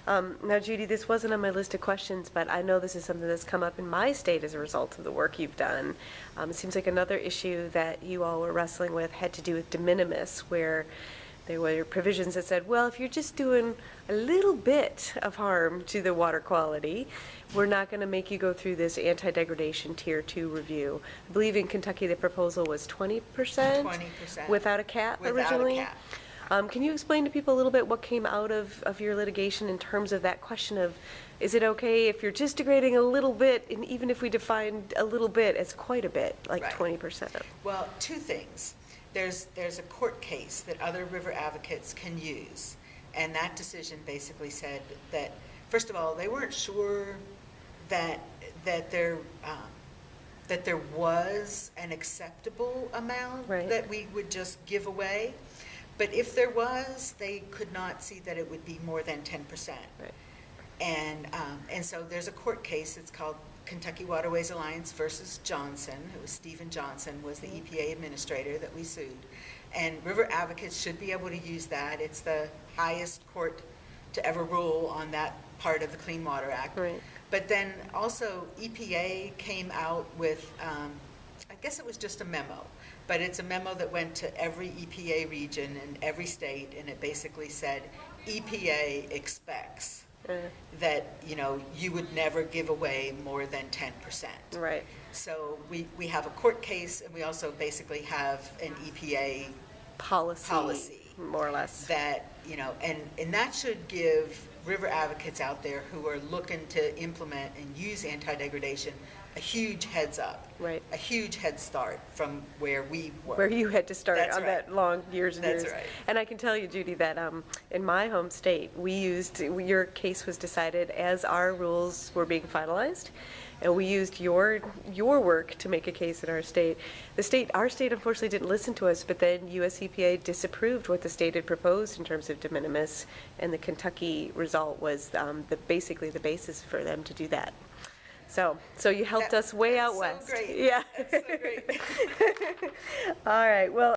Now, Judy, this wasn't on my list of questions, but I know this is something that's come up in my state as a result of the work you've done. It seems like another issue that you all were wrestling with had to do with de minimis, where there were provisions that said, well, if you're just doing a little bit of harm to the water quality, we're not going to make you go through this anti-degradation Tier 2 review. I believe in Kentucky the proposal was 20%? 20%. Without a cap originally? Without a cap. Can you explain to people a little bit what came out of your litigation in terms of that question of, is it okay if you're just degrading a little bit, and even if we defined a little bit as quite a bit, like Right. 20%? Well, two things. There's a court case that other river advocates can use, and that decision basically said that, first of all, they weren't sure that there was an acceptable amount Right. that we would just give away, but if there was, they could not see that it would be more than 10%. Right. And so there's a court case. It's called Kentucky Waterways Alliance versus Johnson. It was Stephen Johnson was the EPA administrator that we sued. And river advocates should be able to use that. It's the highest court to ever rule on that part of the Clean Water Act. Right. But then also EPA came out with, I guess it was just a memo, but it's a memo that went to every EPA region and every state, and it basically said EPA expects that, you know, you would never give away more than 10%. Right. So we have a court case, and we also basically have an EPA policy more or less. that, you know, and that should give river advocates out there who are looking to implement and use anti-degradation a huge heads up, Right. a huge head start from where we were. Where you had to start That's on right. that long years and That's years. right. And I can tell you, Judy, that in my home state, your case was decided as our rules were being finalized, and we used your work to make a case in our state. Our state unfortunately didn't listen to us, but then US EPA disapproved what the state had proposed in terms of de minimis, and the Kentucky result was basically the basis for them to do that. So you helped us way out west. That's so great. Yeah. That's so great. All right. Well.